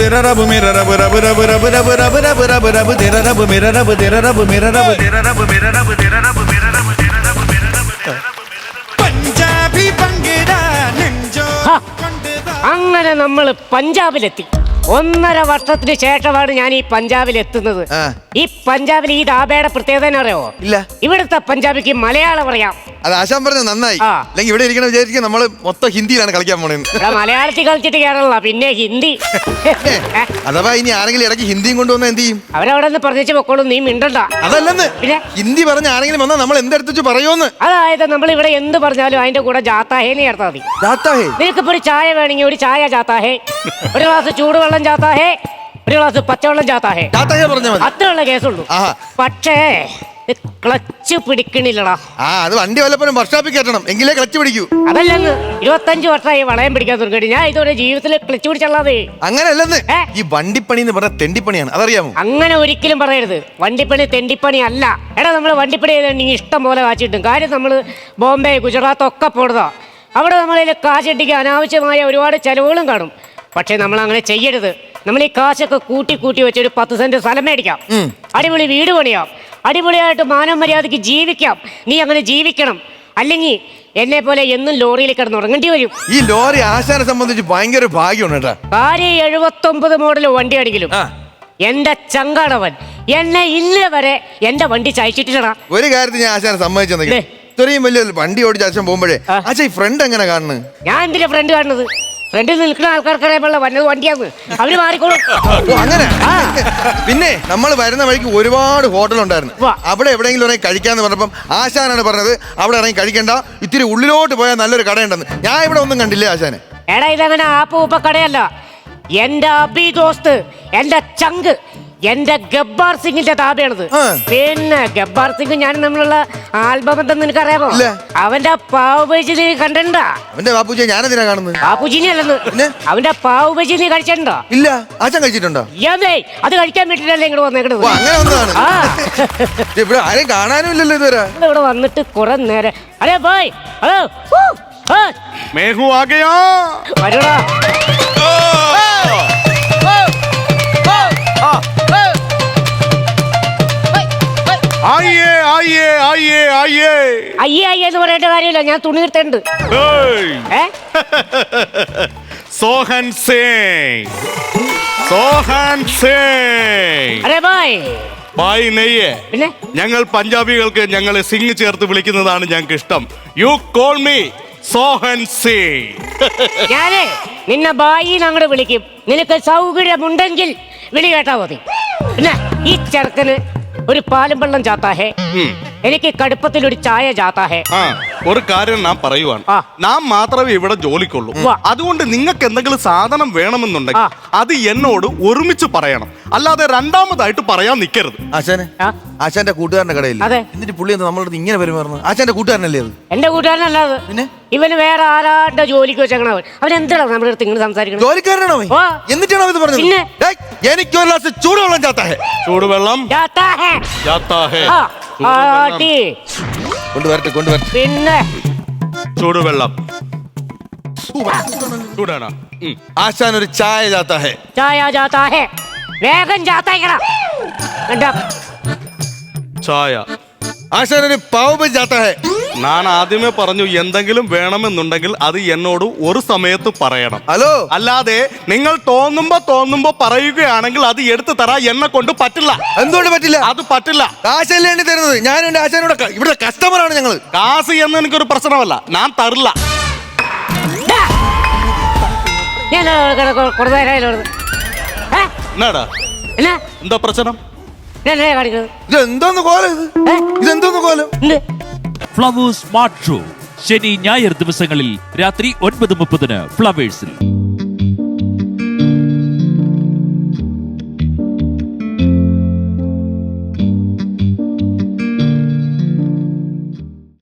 तेरा रब मेरा रब रब रब रब रब रब रब रब रब तेरा रब मेरा रब तेरा रब मेरा रब तेरा रब मेरा रब तेरा रब मेरा रब तेरा रब मेरा रब तेरा रब पंजाबी पंगिड़ा നെഞ്ചോ അങ്ങനെ നമ്മൾ പഞ്ചാബിലെത്തി. 1.5 വർഷത്തിന് ശേഷമാണ് ഞാൻ ഈ പഞ്ചാബിലെത്തുന്നത്. ഈ പഞ്ചാബിൽ ഈ ദാബയുടെ പ്രത്യേകത അറിയോ? ഇല്ല. ഇവിടുത്തെ പഞ്ചാബിക്ക് മലയാളം അറിയാം. അത് ആശാൻ പറഞ്ഞത് നന്നായി. അല്ലെങ്കിൽ ഇവിടെ ഇരിക്കണ വിചാരിക്കും നമ്മള് മൊത്തം ഹിന്ദിയിലാണ് കളിക്കാൻ പോണെന്ന്. മലയാളത്തിൽ കളിച്ചിട്ട് കേരള പിന്നെ ഹിന്ദി. അഥവാ ഇനി ആരെങ്കിലും ഇടയ്ക്ക് ഹിന്ദിയും കൊണ്ടുവന്ന എന്ത് ചെയ്യും? അവരവിടെ നിന്ന് പറഞ്ഞു പൊക്കോളും, നീ മിണ്ടണ്ട. അതല്ലെന്ന്, ഹിന്ദി പറഞ്ഞ ആരെങ്കിലും വന്നാൽ നമ്മൾ എന്തെടുത്തു പറയുമെന്ന്. അതായത് നമ്മൾ ഇവിടെ എന്ത് പറഞ്ഞാലും അതിന്റെ കൂടെ ജാത്താഹേന്ന് ചേർത്താൽ മതി. ജാത്താഹേ? നിനക്കിപ്പോ ഒരു ചായ വേണമെങ്കിൽ ഒരു ചായ ജാത്താഹേ, ഒരു ഗ്ലാസ് ചൂടുവെള്ളം ജാത്താഹേ, ഒരു ഗ്ലാസ് പച്ചവെള്ളം ജാത്താഹേ. അത്രയുള്ള കേസുള്ളൂ. പക്ഷേ ക്ലച്ച് പിടിക്കണില്ലടാ. അത് വണ്ടി വല്ലപ്പോഴും വർക്ക്ഷോപ്പിൽ കയറ്റണം, എങ്കിലേ ക്ലച്ച് പിടിക്കൂ. അതല്ലെന്ന് 25 വർഷമായി വളയം പിടിക്കാൻ തുടങ്ങി. ഞാൻ ഇതുവരെ ജീവിതത്തിൽ ക്ലച്ച് പിടിച്ചല്ലാതെ. അങ്ങനെയല്ലെന്ന്, ഈ വണ്ടിപ്പണി എന്ന് പറഞ്ഞ തെണ്ടിപ്പണിയാണ്, അതറിയാമോ? അങ്ങനെ ഒരിക്കലും പറയരുത്. വണ്ടിപ്പണി തെണ്ടിപ്പണി അല്ല. എടാ, നമ്മൾ വണ്ടിപ്പണി ചെയ്തിട്ടുണ്ടെങ്കിൽ ഇഷ്ടം പോലെ കാശ് കിട്ടും. കാര്യം നമ്മൾ ബോംബെ, ഗുജറാത്ത് ഒക്കെ പോടുക. അവിടെ നമ്മളിൽ കാശിട്ടിക്ക് അനാവശ്യമായ ഒരുപാട് ചെലവുകളും കാണും. പക്ഷെ നമ്മൾ അങ്ങനെ ചെയ്യരുത്. നമ്മൾ ഈ കാശൊക്കെ കൂട്ടി കൂട്ടി വെച്ചൊരു 10 സെന്റ് സ്ഥലം മേടിക്കാം, അടിപൊളി വീട് പണിയാം, അടിപൊളിയായിട്ട് മാനം മര്യാദയ്ക്ക് ജീവിക്കാം. നീ അങ്ങനെ ജീവിക്കണം. അല്ലെങ്കിൽ എന്നെ പോലെ എന്നും ലോറിയിൽ കിടന്ന് ഉറങ്ങേണ്ടി വരും. ഈ ലോറി ആശാനെ സംബന്ധിച്ച് ഭയങ്കര ഭാഗ്യമാണ് കേട്ടോ. കാര്യം 79 മോഡൽ വണ്ടി ആണെങ്കിലും എന്റെ ചങ്കാടവൻ എന്നെ ഇന്ന് വരെ എന്റെ വണ്ടി ചായച്ചിട്ടില്ലടാ. ഒരു കാര്യത്തിൽ ഞാൻ ആശാനെ സമ്മതിച്ചെന്നെങ്കിൽ ഇത്രയും വലിയ വണ്ടി ഓടിച്ച് ആശാൻ പോകുമ്പോഴേ ആശാ ഈ ഫ്രണ്ട് എങ്ങനെ കാണുന്നത്? ഞാൻ എന്തിനാ ഫ്രണ്ട് കാണുന്നത്? ഫ്രണ്ടിൽ നിൽക്കുന്ന ആൾക്കാർക്കറിയാനുള്ള വന്നത് വണ്ടിയാന്ന്. അവര് മാറിക്കോളും. അങ്ങനെ. പിന്നെ നമ്മൾ വരുന്ന വഴിക്ക് ഒരുപാട് ഹോട്ടൽ ഉണ്ടായിരുന്നു. അവിടെ എവിടെയെങ്കിലും ഇറങ്ങി കഴിക്കാന്ന് പറഞ്ഞപ്പം ആശാനാണ് പറഞ്ഞത് അവിടെ ഇറങ്ങി കഴിക്കണ്ട, ഇത്തിരി ഉള്ളിലോട്ട് പോയാൽ നല്ലൊരു കടയുണ്ടെന്ന്. ഞാൻ ഇവിടെ ഒന്നും കണ്ടില്ലേ ആശാനെ? എടാ, ഇതങ്ങനെ ആപ്പ് ഉപ്പ കടയല്ല. എന്റെ അബി ദോസ്ത്, എന്റെ ചങ്ക്, എന്റെ ഗബ്ബാർ സിംഗിന്റെ താപയാണത്. പിന്നെ ഗബ്ബാർ സിംഗ് ഞാൻ നമ്മളുള്ള ആൽബം എന്തെന്ന് നിനക്കറിയാമോ? അവന്റെ പാവുബജി നീ കണ്ടിട്ടുണ്ടോ? അവന്റെ ബാപ്പുജി ഞാനെന്തിനാ കാണുന്നത്? ബാപ്പുജിനെ അല്ലെന്ന്, അവന്റെ പാവുബജി നീ കഴിച്ചിട്ടുണ്ടോ? ഇല്ല. ആശാൻ കഴിച്ചിട്ടുണ്ടോ? അത് കഴിക്കാൻ വേണ്ടിട്ടല്ലേ ഇങ്ങോട്ട് വന്നേക്കണത്. അങ്ങനെ ഒന്നാണ്. ഇവിടെ ആരെയും കാണാനും ഇല്ലല്ലോ ഇതുവരെ. ഇവിടെ വന്നിട്ട് കുറെ നേരം. അരെ ബോയ്, ഹലോ, മേഹു ആ ഗയാ. വരടാ. ആയിയേ ആയിയേ ആയിയേ ആയിയേ. അയ്യേ അയ്യേ എന്ന് പറയേണ്ട കാര്യമില്ല, ഞാൻ തുണി നിർത്തേണ്ട. സോഹൻ സിംഗ്, സോഹൻ സിംഗ്. അരെ ബോയ്. ബായ് നെയ്യേ. പിന്നെ ഞങ്ങൾ പഞ്ചാബികൾക്ക് ഞങ്ങളെ സിംഗ് ചേർത്ത് വിളിക്കുന്നതാണ് ഞങ്ങൾക്ക് ഇഷ്ടം. You call me Sohan Singh. ഞാനേ നിന്നെ ബായി അങ്ങോട്ട് വിളിക്കും. നിനക്ക് സൗകര്യമുണ്ടെങ്കിൽ വിളി കേട്ടാ മതി. പിന്നെ ഈ ചെറുക്കന് ഒരു പാലും വെള്ളം ചാത്താഹേ, എനിക്ക് കടുപ്പത്തിൽ ഒരു ചായ ചാത്താഹേ. ഒരു കാര്യം ഞാൻ പറയുവാണ്, നാം മാത്രമേ ഇവിടെ ജോലിക്കുള്ളൂ. അതുകൊണ്ട് നിങ്ങൾക്ക് എന്തെങ്കിലും സാധനം വേണമെന്നുണ്ടെങ്കിൽ അത് എന്നോട് ഒരുമിച്ച് പറയണം, അല്ലാതെ രണ്ടാമതായിട്ട് പറയാൻ നിൽക്കരുത്. ആശാനെ, ആശാന്റെ കൂട്ടുകാരന്റെ കടയിൽ എന്നിട്ട് പുള്ളി നമ്മളോട് ഇങ്ങനെ പെരുമാറുന്നു. ആശാന്റെ കൂട്ടുകാരനല്ലേ അത്? എന്റെ കൂട്ടുകാരനല്ലാതെ പിന്നെ ഇവന് വേറെ ആരാന്റെ ജോലിക്ക് വെച്ചേക്കണവൻ. അവൻ എന്താണ് നമ്മുടെ അടുത്ത് ഇങ്ങനെ സംസാരിക്കുന്നത്? ജോലിക്കാരനാണോ? എന്നിട്ടാണോ ഇത് പറഞ്ഞത്? എനിക്ക് ഒരു ഗ്ലാസ് ചൂടുവെള്ളം ചാത്താഹേ. ചൂടുവെള്ളം ചാത്താഹേ. കൊണ്ടുവരട്ടെ, കൊണ്ടുവരട്ടെ. പിന്നെ ചൂടുവെള്ളം ചൂടാണ്. ആശാൻ ഒരു ചായ ചാത്താഹേ. ചായ ചാത്താഹേ. വേഗം ചാത്തായിക്കടാ. ചായ. ആശാൻ ഒരു പാവുബജി ചാത്താഹേ. ഞാൻ ആദ്യമേ പറഞ്ഞു എന്തെങ്കിലും വേണമെന്നുണ്ടെങ്കിൽ അത് എന്നോട് ഒരു സമയത്ത് പറയണം. ഹലോ, അല്ലാതെ നിങ്ങൾ തോന്നുമ്പോ പറയുകയാണെങ്കിൽ അത് എടുത്തു തരാൻ എന്നെ കൊണ്ട് പറ്റില്ല. എന്തുകൊണ്ട് പറ്റില്ല? അത് പറ്റില്ല. കാശല്ലേ എണ്ണി തരുന്നത്? ഞാനും എന്റെ ആശാനോട് ഇവിടെ കസ്റ്റമറാണ് ഞങ്ങൾ. കാശ് എന്ന് എനിക്കൊരു പ്രശ്നമല്ല, ഞാൻ തരില്ല. എന്താ പ്രശ്നം? ഇതെന്തോന്ന് കോലം? ഇതെന്തോന്ന് കോലം? ഫ്ലവേഴ്സ് സ്മാർട്ട് ഷോ ശനി ഞായർ ദിവസങ്ങളിൽ രാത്രി 9:30 ഫ്ലവേഴ്സിൽ.